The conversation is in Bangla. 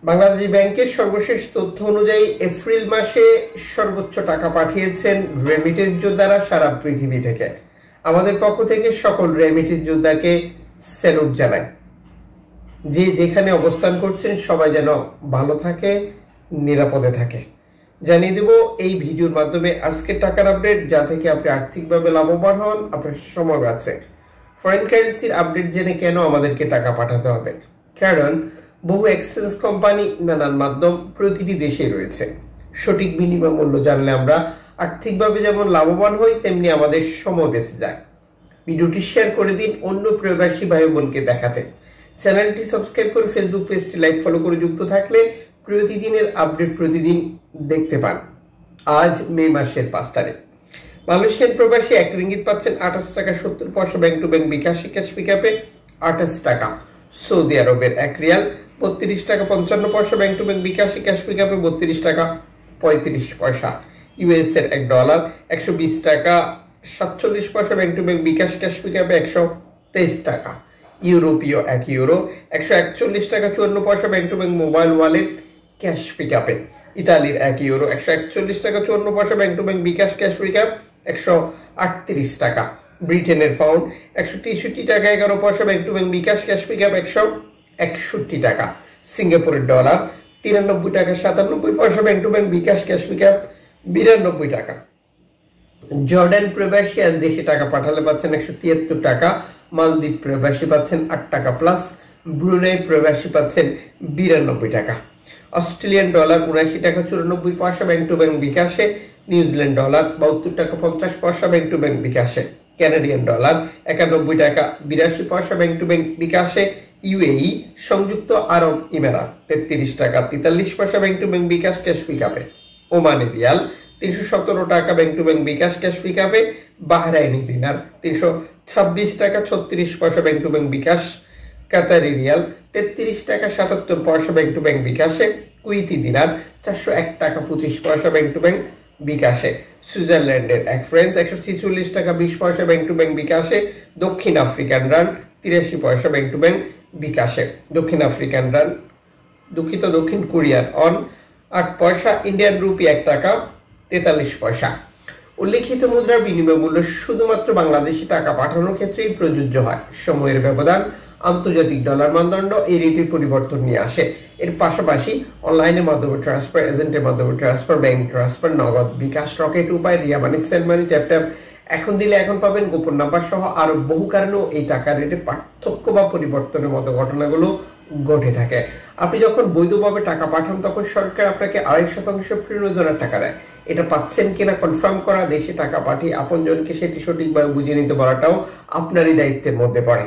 বাংলাদেশ ব্যাংকের সর্বশেষ তথ্য অনুযায়ী এপ্রিল মাসে সর্বোচ্চ টাকা পাঠিয়েছেন রেমিটেন্স যোদ্ধারা সারা পৃথিবী থেকে। আমাদের পক্ষ থেকে সকল রেমিটেন্স যোদ্ধাকে স্যালুট জানাই। যে যেখানে অবস্থান করছেন সবাই যেন ভালো থাকে, নিরাপদে থাকে। জানিয়ে দেব এই ভিডিওর মাধ্যমে আজকের টাকার আপডেট, যা থেকে আপনি আর্থিকভাবে লাভবান হন, আপনার সময় আছে। ফরেন কারেন্সির আপডেট জেনে কেন আমাদেরকে টাকা পাঠাতে হবে? কারণ বহু এক্সচেঞ্জ কোম্পানি, নানান মাধ্যম প্রতিটি দেশে রয়েছে। সঠিক বিনিময় মূল্য জানলে আমরা আর্থিকভাবে যেমন লাভবান হই, তেমনি আমাদের সময় বেঁচে যায়। ভিডিওটি শেয়ার করে দিন অন্য প্রবাসী ভাই বোনকে দেখাতে। চ্যানেলটি সাবস্ক্রাইব করে ফেসবুক পেজটি লাইক ফলো করে যুক্ত থাকলে প্রতিদিনের আপডেট প্রতিদিন দেখতে পান। আজ মে মাসের 5 তারিখ। মালয়েশিয়ান প্রবাসী 1 রিঙ্গিত পাচ্ছেন 28 টাকা 70 পয়সা ব্যাংক টু ব্যাংক বিকাশে ক্যাশ পিকআপে 28 টাকা। সৌদি আরবের 1 রিয়াল 32 টাকা 55 পয়সা ব্যাংক টু ব্যাংক বিকাশে ক্যাশ পিকআপে 32 টাকা 35 পয়সা। ইউএস এর $1 120 টাকা 47 পয়সা bank to bank bKash cash পিকআপে 123 টাকা। ইউরোপীয় 1 ইউরো 141 টাকা 54 পয়সা bank to bank mobile wallet cash পিকআপে। ইতালির 1 ইউরো 141 টাকা 54 পয়সা bank to bank bKash cash pickup 138 টাকা। ব্রিটেনের পাউন্ড 163 টাকা 11 পয়সা bank to bank bKash cash pickup 161 টাকা। সিঙ্গাপুরের ডলার 93 টাকা 97 পয়সা bank to bank bKash cash pickup 92 টাকা। জর্ডান প্রবাসী আজ দেশে টাকা পাঠালে পাচ্ছেন 173 টাকা। মালদ্বীপ প্রবাসী পাচ্ছেন 8 টাকা প্লাস। ব্রুনাই প্রবাসী পাচ্ছেন 92 টাকা। অস্ট্রেলিয়ান ডলার 79 টাকা 94 পয়সা ব্যাংক টু ব্যাংক বিকাশে। নিউজিল্যান্ড ডলার 72 টাকা 50 পয়সা ব্যাংক টু ব্যাংক বিকাশে। কানাডিয়ান ডলার 91 টাকা 82 পয়সা ব্যাংক টু ব্যাংক বিকাশে। ইউএই সংযুক্ত আরব ইমারাত 33 টাকা 43 পয়সা bank to bank bKash cash পিকআপে। ওমানি রিয়াল 317 টাকা bank to bank bKash cash পিকআপে। বাহরাইনি দিনার 326 টাকা 36 পয়সা bank to bank bKash. Qatari রিয়াল 33 টাকা 77 পয়সা ব্যাংক টু ব্যাংক বিকাশে। কুইতি দিনার 401 টাকা 25 পয়সা ব্যাংক টু ব্যাংক বিকাশে। সুইজারল্যান্ডের 1 ফ্রান্স 146 টাকা 20 পয়সা ব্যাংক টু ব্যাংক বিকাশে। দক্ষিণ আফ্রিকান রান 83 পয়সা ব্যাংক টু ব্যাংক বিকাশে। দক্ষিণ আফ্রিকান রান দক্ষিণ কোরিয়ার অন 8 পয়সা। ইন্ডিয়ান রুপি 1 টাকা 43 পয়সা। উল্লেখিত মুদ্রার বিনিময় মূল্য শুধুমাত্র বাংলাদেশি টাকা পাঠানোর ক্ষেত্রেই প্রযোজ্য হয়। সময়ের ব্যবধান, আন্তর্জাতিক ডলার মানদণ্ড এই রেটের পরিবর্তন নিয়ে আসে। এর পাশাপাশি অনলাইনের মাধ্যমে ট্রান্সফার, এজেন্টের মাধ্যমে ট্রান্সফার, ব্যাংক ট্রান্সফার, নগদ, বিকাশ, রকেট উপায়, রিয়া মানি, সেল মানি, ট্যাপ ট্যাপ, এখন দিলে এখন পাবেন, গোপন নাম্বার সহ আরো বহু কারণেও এই টাকার রেটে পার্থক্য বা পরিবর্তনের মতো ঘটনাগুলো ঘটে থাকে। আপনি যখন বৈধভাবে টাকা পাঠান তখন সরকার আপনাকে 2.5% প্রণোদনার টাকা দেয়। এটা পাচ্ছেন কিনা কনফার্ম করা, দেশে টাকা পাঠিয়ে আপনজনকে সেটি সঠিকভাবে বুঝিয়ে নিতে বলাটাও আপনারই দায়িত্বের মধ্যে পড়ে।